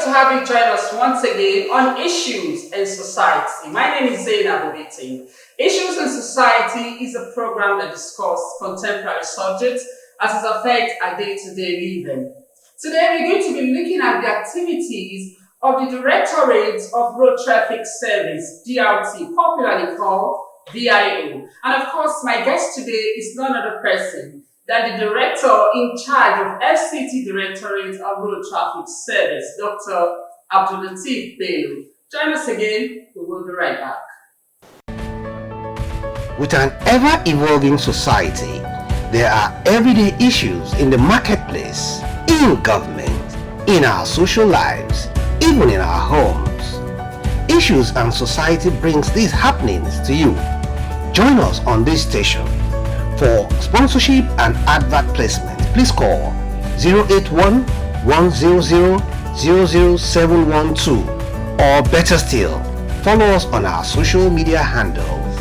to have you join us once again on Issues in Society. My name is Abdul-Lateef. Issues in Society is a program that discusses contemporary subjects as it affects our day-to-day living. Today we're going to be looking at the activities of the Directorate of Road Traffic Service, DRT, popularly called VIO. And of course, my guest today is none other person than the Director in charge of FCT Directorate of Road Traffic Service, Dr. Abdul-Lateef. Join us again, we will be right back. With an ever-evolving society, there are everyday issues in the marketplace, in government, in our social lives, even in our homes. Issues and Society brings these happenings to you. Join us on this station. For sponsorship and advert placement, please call 081 100 00712, or better still, follow us on our social media handles.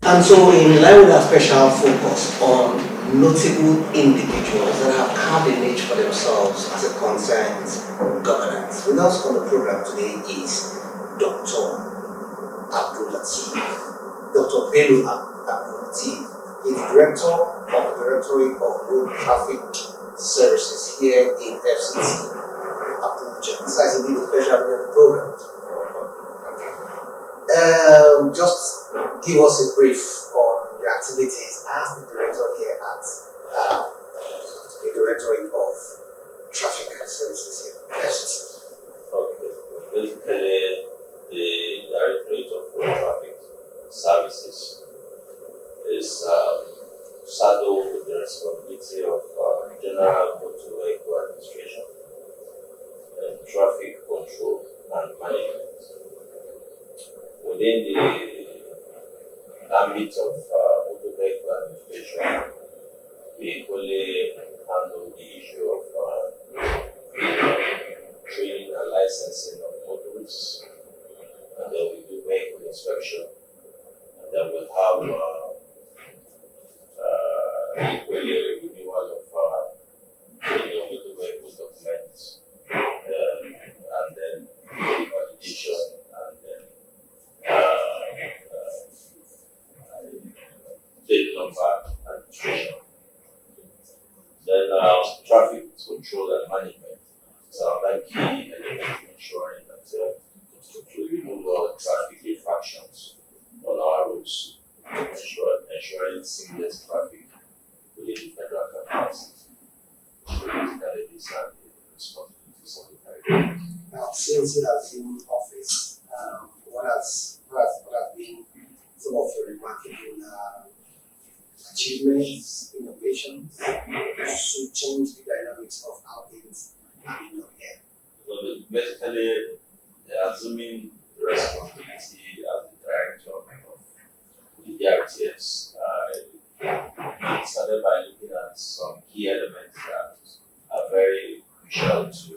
And so, in line with our special focus on notable individuals that have carved a niche for themselves as it concerns governance, with us on the program today is Dr. Abdul-Lateef. Dr. Abdul-Lateef is Director of the Directorate of Road Traffic Services here in FCT, Abuja. This is indeed a pleasure having you on the program. Just give us a brief on the activities as the director here at the Directorate of Traffic Services here. Yes. Okay. Basically, the Directorate of Road Traffic Services is saddled with the responsibility of General Motor Vehicle Administration, traffic control and management. Within the ambit of motor vehicle administration, we equally handle the issue of training and licensing of motorists, and then we do vehicle inspection, and then we'll have equally renewal of motor vehicle documents, and then validation, and then plate number administration. Then traffic control and management is another key element in ensuring that we remove all traffic infractions on our roads, ensuring seamless traffic within the federal capacity. So basically these are the responsibilities of the director. Now, since you have assumed office, what has been some of your remarkable achievements, innovations to change the dynamics of how things are being done here? So basically, assuming responsibility as the director of the Drts, I started by looking at some key elements that are very crucial to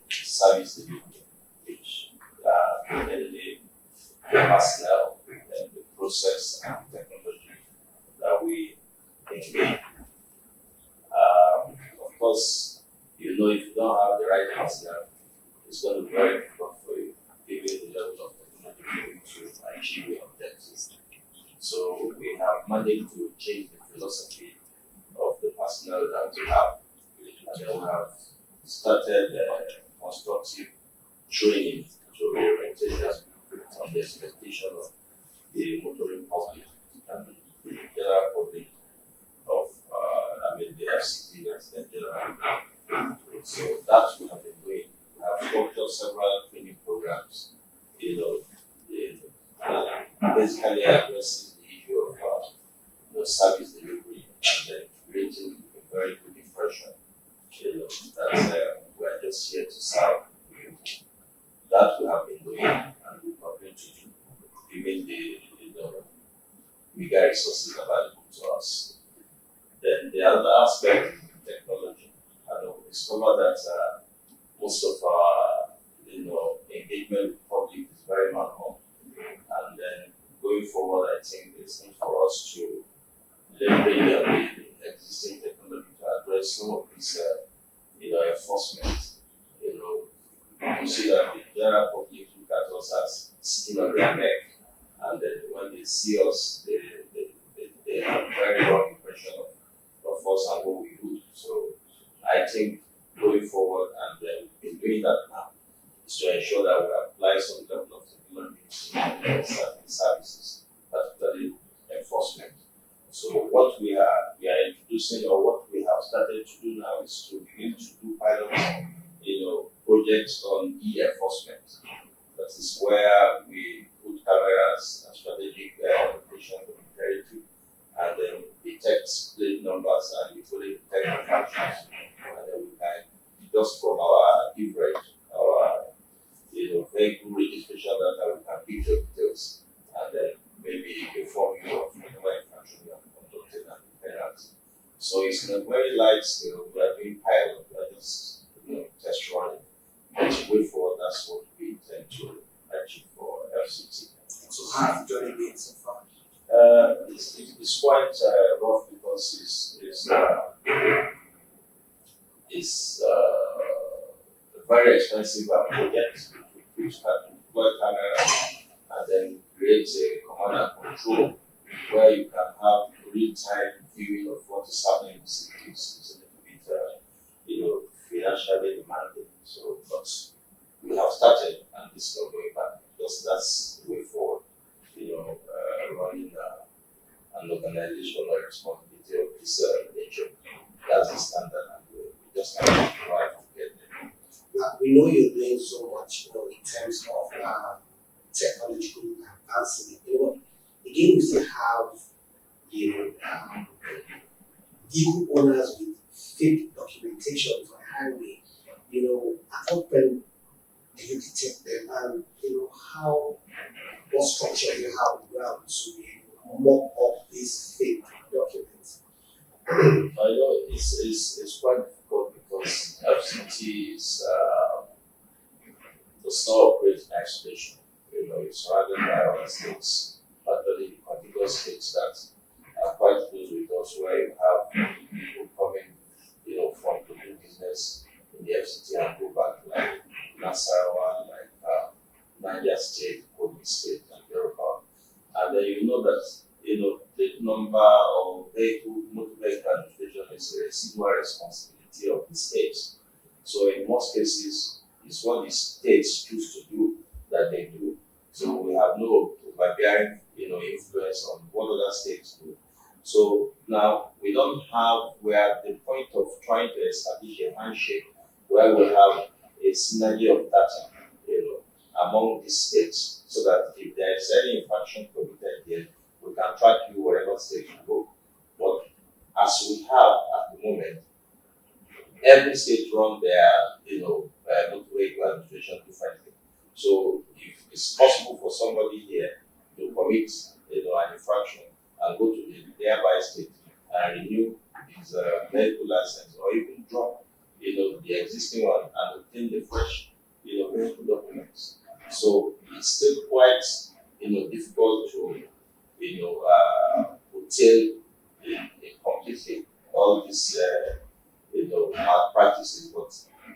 service delivery, which mainly the personnel and the process and technology that we engage. Of course, if you don't have the right personnel, it's going to be very difficult for you, given the level of technology to achieve your objectives. So we have managed to change the philosophy of the personnel that we have, and then we have started constructive training to orientate us on the expectation of the motoring public and the general public of the FCT resident general. So that's what we have been doing. We have structured several training programs, basically addresses the issue of service delivery and then creating a very good impression. That we're just here to serve. That we have been doing and we continue to do, given the bigger resources available to us. Then the other aspect is technology. And we discovered that most of our engagement with public is very manual. And then going forward, us to leverage the existing technology to address some of these enforcement. You see that the general public look at us as skin on their neck, and then when they see us, they have a very wrong impression of us and what we do. So I think going forward, and in doing that now, is to ensure that we apply some level of technology in certain services, particularly enforcement. So what we are introducing, or what we have started to do now, is to begin to do pilots, projects on e-enforcement. That is where we put cameras and strategic location territory, and then detect plate numbers and usually detect infractions, and then we can just from our leverage, our vehicle registration data, we can pick the details and then maybe inform you of whatever infraction you have conducted and penalty. So it's in a very light scale. We are doing pilot, we are just test running. But way forward, that's what we intend to achieve for FCT. So how have you done it so far? It's quite rough because it's a very expensive project. We have to deploy camera and then create a command and control where you can have real-time viewing of what is happening in the city. It's a little bit, financially demanding. So, but we have started, and it's not going back because that's the way forward. Running an organizational responsibility of this nature. That's the standard, and we just have to try to get there. We know you're doing so much, in terms of technological advancement. Again, we still have, vehicle owners with fake documentation for highway. At what point do you detect them, and what structure you have around to mop up these fake documents? I know it's quite difficult because FCT is does not operate in isolation. It's surrounded by other states, particularly contiguous states that are quite close with us, where you have people coming, from to do business in the FCT and go back, like Nasarawa, like Niger State, Kogi State, and Yoruba. And then that plate number or motor vehicle administration is a residual responsibility of the states. So in most cases, it's what the states choose to do that they do. So we have no overbearing, influence on what other states do. So now we are at the point of trying to establish a handshake where we have a synergy of data, among the states, so that if there is any infraction committed here, we can track you wherever state you go. But as we have at the moment, every state run their, motor vehicle administration differently. So if it's possible for somebody here to commit, an infraction and go to the nearby state and renew his medical license, or even drop, the existing one and obtain the fresh, medical documents. So it's still quite, difficult to, curtail completely all these, malpractices. But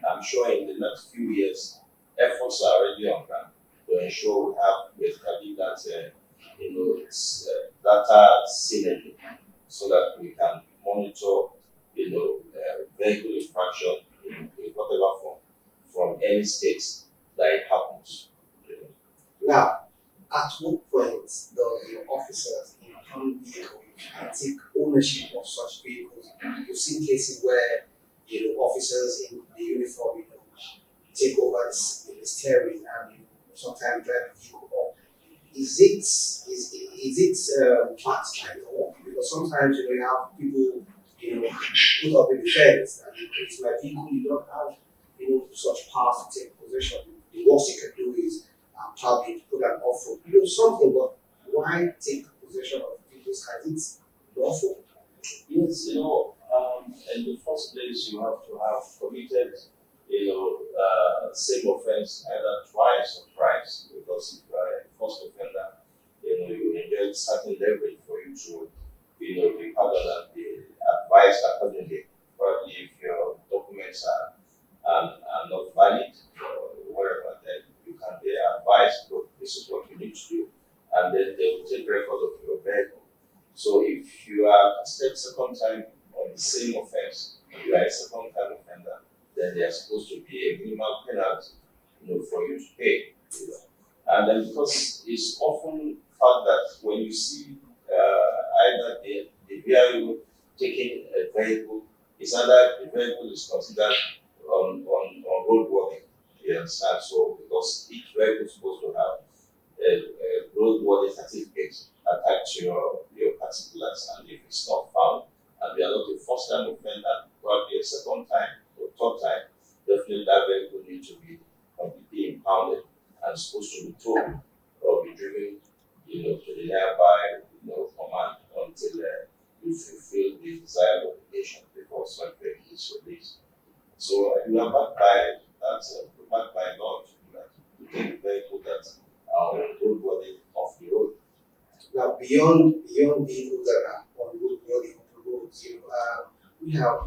I'm sure in the next few years, efforts are already on ground to ensure we have basically that, it's data synergy, so that we can monitor, vehicle infraction in whatever form from any states that it happens. Now, at what point does your officers in common vehicle take ownership of such vehicles? You've seen cases where officers in the uniform take over the steering and sometimes drive the vehicle up. Is it part-time or what? Because sometimes you have people put up in the fence and it's my vehicle, you don't have such power to take possession. The worst you can do is probably put an offer, something, but why take possession of people's cars? It's lawful. Yes, in the first place, you have to have committed, same offense either twice or thrice, because if you are a first offender, you enjoy certain leverage for you to rather than be advised accordingly. Probably if your documents are not valid or whatever, then you can be advised, look, this is what you need to do, and then they will take record of your vehicle. So if you are arrested second time on the same offense, you are a second time offender, then there is supposed to be a minimal penalty, for you to pay. And then because it's often found that when you see either the VIO taking a vehicle, it's either the vehicle is considered on roadworthy. You understand? So because each vehicle is supposed to have a roadworthy certificate attached to your particulars, and if it's not found, and they are not a first time offender, probably a second time or third time, definitely that vehicle needs to be completely impounded and supposed to be towed or be driven, to the nearby, command until you fulfill the desired obligation before such vehicle is released. So you are backed by backed by law to do that, to take the vehicle that are roadworthy off the road. Now, beyond vehicles that are on roadworthy roads, we have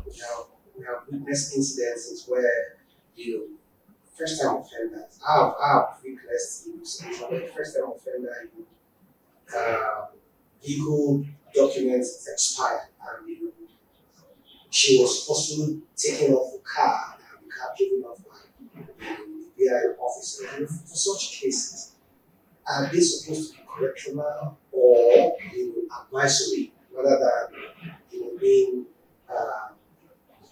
witnessed incidences where first time offenders. I've witnessed first time offender vehicle documents expired, and she was also taken off the car, and the car driven off by the BI officer. And for such cases, are they supposed to be correctional or advisory rather than being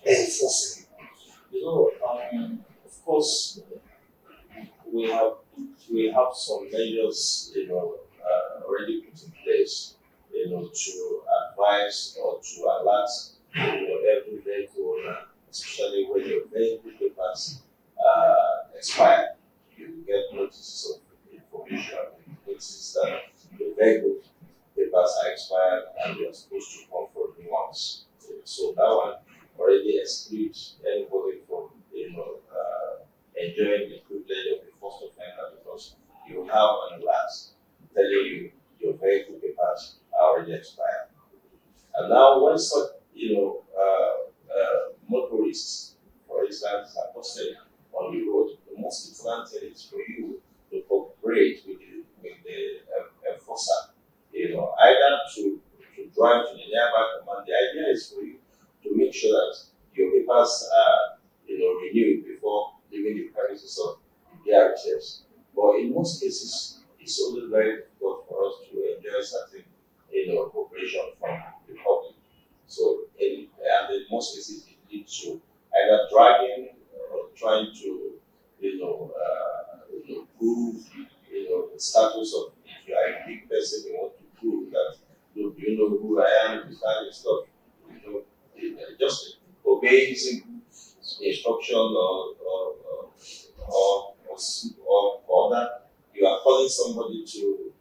enforcing? Of course, we have some measures, already put in place, to advise or to alert, every vehicle owner, especially when your vehicle papers expire. You get notices of information, notices that the vehicle papers are expired and you are supposed to come for new ones. So that one already excludes anybody from enjoying the privilege of the first offender, because you have an alert telling you your vehicle papers are already expired. And now when such motorists, for instance, are posted on the road, the most important thing is for you to cooperate with the enforcer. Either to drive to the nearby command. The idea is for you to make sure that your papers are renewed before leaving the premises of the DRTs. But in most cases, it's always very difficult for us to enjoy certain cooperation from the public. So in most cases, it leads to either dragging or trying to prove the status of, if you are a big person, you want to prove that look, you know who I am, this kind of stuff. Just obeying simple instruction or that you are calling somebody to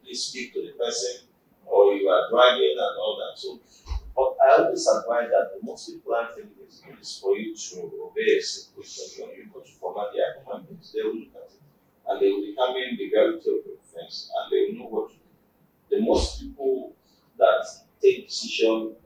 please speak to the person, or you are driving and all that. So, but I always advise that the most important thing is for you to obey a simple instruction. You go to command their commandments, they will look at it, and they will determine the gravity of the offense, and they will know what to do. The most people that take decision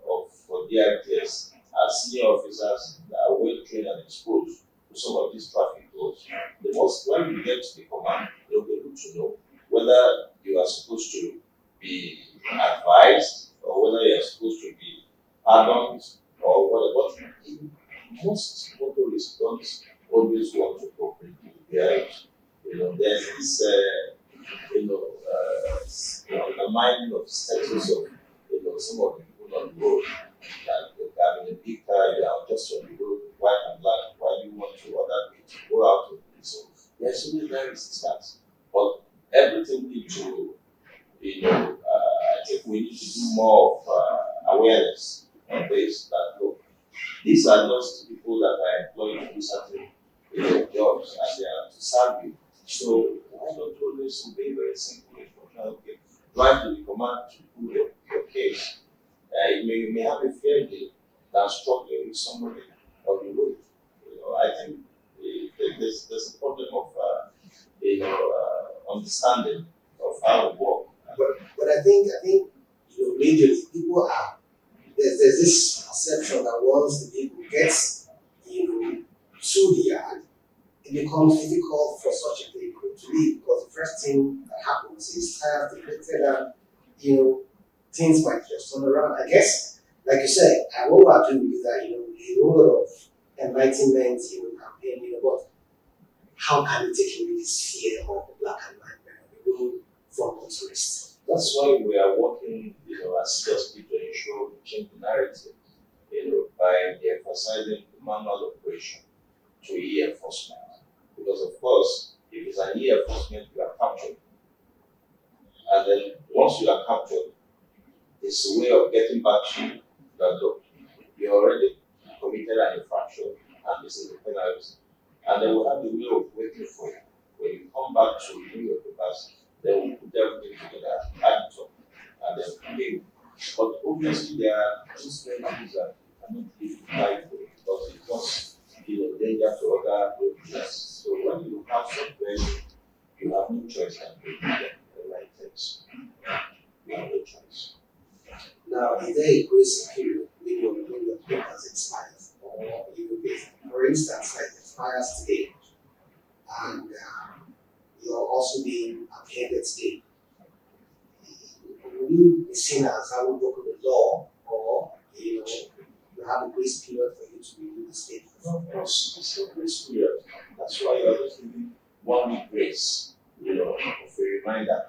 for DRTs are senior officers that are well trained and exposed to some of these traffic laws. The most, when you get to the command, they'll be able to know whether you are supposed to be advised or whether you are supposed to be pardoned or whatever. But most motorists don't always want to cooperate with the there's this undermining of status of some of the people on the road. That having a big car, you are just on the road, white and black. Why do you want to order me to go out with me? So there's so many resistance. But everything needs to, I think we need to do more of awareness on this. That look, these are just people that are employed to do certain jobs, and they are to serve you. So why don't you always obey very simple instruction? Okay, drive to the command to do your case. You may have a fair day than struggling with somebody on the road. I think there's a problem of understanding of how we work. But I think majorly people are there's this perception that once the vehicle gets, to the yard, it becomes difficult for such a vehicle to leave because the first thing that happens is tires deflated and things might just turn around. I guess, like you said, what we're doing is that a lot of enlightenment, campaign, but how can we take away this fear of the black and white man on the road from motorists? That's why we are working, as justice to ensure we change the narrative, by emphasizing the manual operation to e-enforcement. Because of course, if it's an e-enforcement, you are captured. And then once you are captured, it's a way of getting back to that look. You already committed an infraction and this is the penalty. And then we'll have the way of waiting for you. When you come back to renew your papers, then we'll put everything together, add it up, and then pay. But obviously there are instances that cannot live life for because it causes danger to other roadblocks. So when you have something, you have no choice than to do the right things. You have no choice. Now, is there a grace period when your papers expire? Or for instance, like it expires today, and you're also being apprehended today. Will you be seen as having broken the law, or you have a grace period for you to renew the statement? No, of course, it's no grace period. That's why you're always giving 1 week grace, of a reminder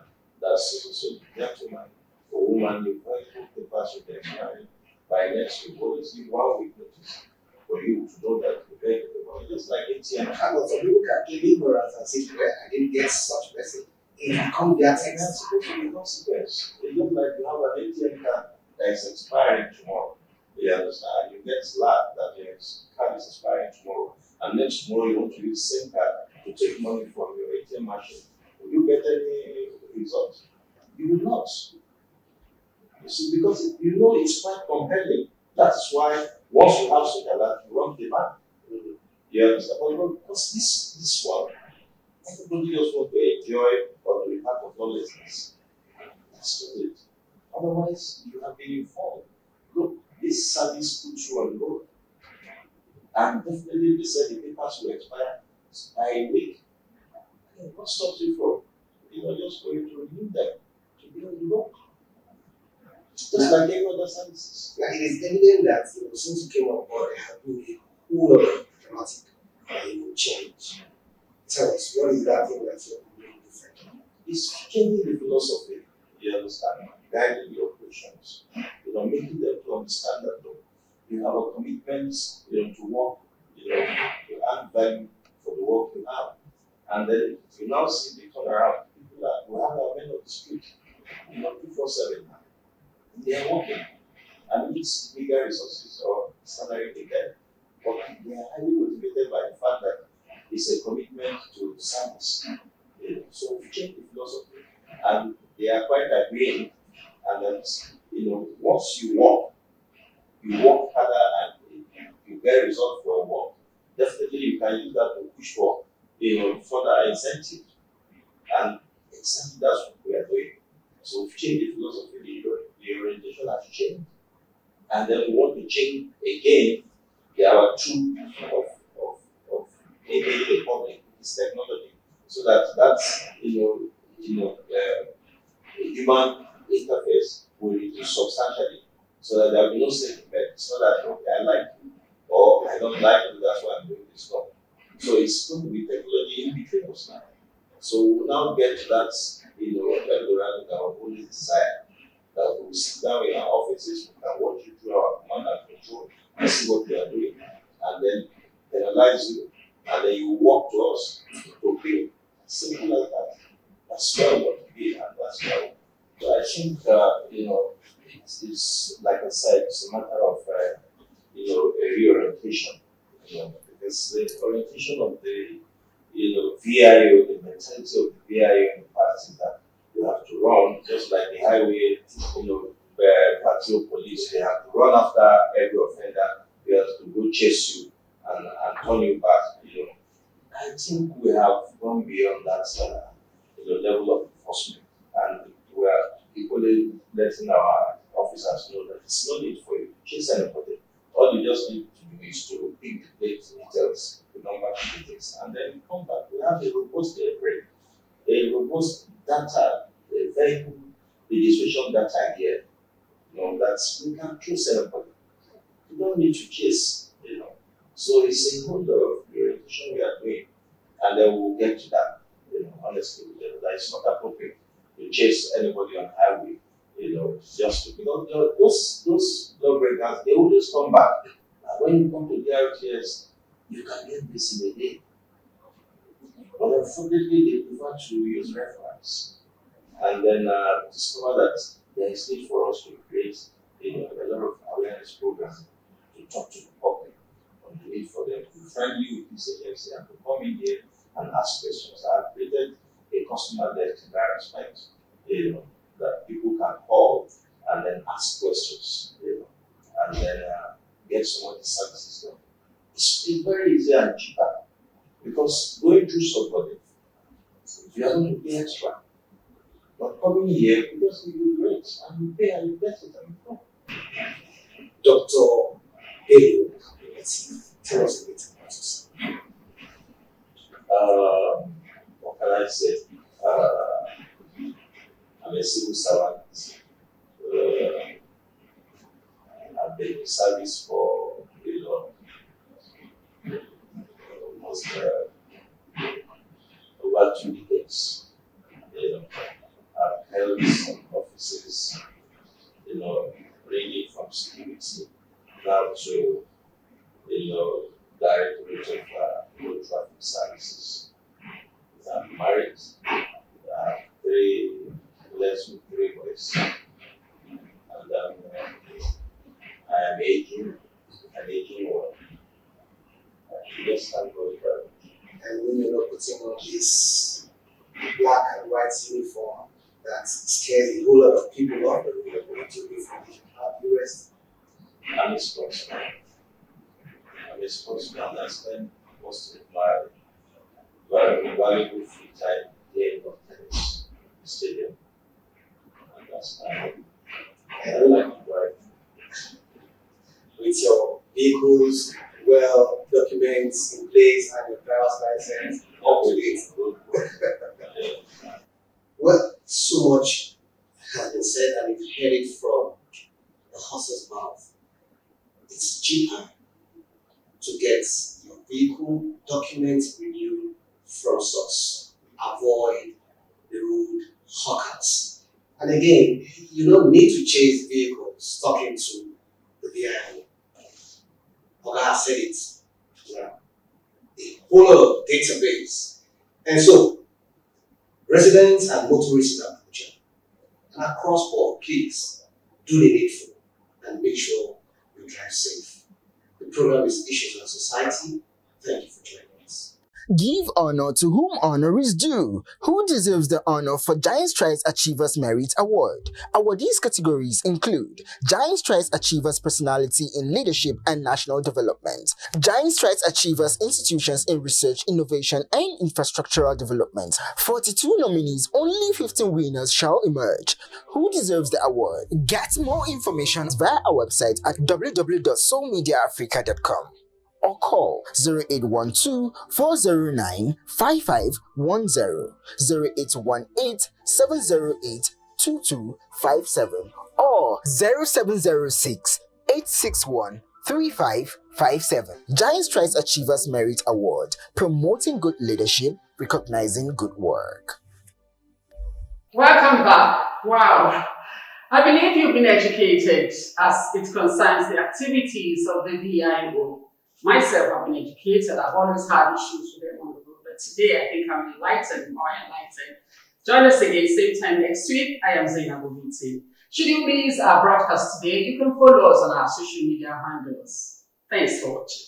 that so gentleman or woman, you can't put the pass with the expiry by next week. Always give 1 week notice for you to know that you get the money. Just like ATM. But some people can claim ignorance and say, well, I didn't get such message. It becomes their text. That's supposed to be a consequence. It looks like you have an ATM card that is expiring tomorrow. You understand? You get slapped that your card is expiring tomorrow. And next tomorrow you want to use the same card to take money from your ATM machine. Will you get any result? You will not. You see, because it's quite compelling. That's why once you have such a lot, you run the bank. You understand? Because this one, everybody just want to enjoy or to be part of lawlessness. That's not it. Otherwise, you have been informed. Look, this service puts you on the road. And definitely they said the papers will expire by a week. What stops you from, just going to renew them to be on the road? Just like any other services. Like it is evident that since you came on board, there has been a whole lot of dramatic change. Tell us, what is that thing that you're doing differently? It's changing the philosophy, you understand, guiding the operations, making them to understand that you have a commitment, to work, to earn value for the work you have. And then you now see the turnaround. People that we have our men on the street, 24/7 now. They are working. And it's bigger resources or salary they get, but they are highly motivated by the fact that it's a commitment to service. So we change the philosophy, and they are quite agreeing. And then, once you work harder and you get results for your work. Definitely, you can use that to push for, further incentive. And exactly that's what we are doing. So we've changed the philosophy, the orientation has changed. And then we want to change again our tool of enabling the public with this technology, so that's human interface will reduce substantially, so that there will be no safety net. It's not that I like you or I don't like you, that's why I'm doing this stuff. So it's going to be technology in between us now. So we'll now get to that, Eldorado that our only desire, that we'll sit down in our offices, we can watch you through our command and control and see what we are doing, and then penalize you, and then you walk to us to pay. Simple like that. That's why we want to be, and that's why. So I think, it's like I said, it's a matter of, a reorientation, because the orientation of the, VIO, the mentality of the VIO in the past is that you have to run, just like the highway, patrol police, they have to run after every offender, they have to go chase you and turn you back, I think we have gone beyond that, level of enforcement, and we are equally letting our officers know that there's no need for you to chase anybody. All you just need to do is to pick the plate details, the number details, and then you come back. We have a robust break, a robust data, a vehicle registration data here. That we can trace anybody. You don't need to chase, So it's a whole lot of orientation we are doing, and then we'll get to that. Honestly, that it's not appropriate to chase anybody on highway. Just because those lawbreakers, they always come back. And when you come to Drts, you can get this in a day. But unfortunately, they prefer to use reference, and then discover that there is need for us to create a lot of awareness programs to talk to the public on the need for them to be friendly with this agency and to come in here and ask questions. I have created a customer desk in that respect, that people can call and then ask questions, and then get some of the services done. It's very easy and cheaper because going through somebody, you have to pay extra. But coming here, we just give you rates and you pay and you get it and you go. Dr. Abdul-Lateef, tell us a bit about yourself. What can I say? I'm a civil servant. I've been in service for almost over 2 decades. I've held some offices, ranging from security now to, directorate of road traffic services. I'm married. I have 3 less with 3 boys. And I am aging, an aging one. Just thank God for it. And when you're not putting on this black and white uniform that scares a whole lot of people off the road, going to be from the rest. I'm a sportsman. And I spend most of my valuable free time playing of tennis in the stadium. And that's my I like to drive. With your vehicles, well, documents in place and your driver's license up to date. Well, so much has been said and we've heard it from the horse's mouth. It's cheaper to get your vehicle documents renewed from source. Avoid the road hawkers. And again, you don't need to chase vehicles talking to the VIO. Oga has said it. A whole lot of database. And so, residents and motorists in Abuja and across board, please do the needful and make sure you drive safe. The program is Issues in Society. Thank you for joining us. Give honor to whom honor is due. Who deserves the honor for Giant Strides Achievers Merit Award? Awardees categories include Giant Strides Achievers Personality in Leadership and National Development, Giant Strides Achievers Institutions in Research, Innovation and Infrastructural Development. 42 nominees, only 15 winners shall emerge. Who deserves the award? Get more information via our website at www.soulmediaafrica.com. or call 0812-409-5510, 0818-708-2257, or 0706-861-3557. Giant Strides Achievers Merit Award, promoting good leadership, recognizing good work. Welcome back. Wow. I believe you've been educated as it concerns the activities of the VIO. Myself, I've been educated. I've always had issues with them on the road, but today I think I'm enlightened, more enlightened. Join us again, same time next week. I am Abdul-Lateef. Should you miss our broadcast today, you can follow us on our social media handles. Thanks for watching.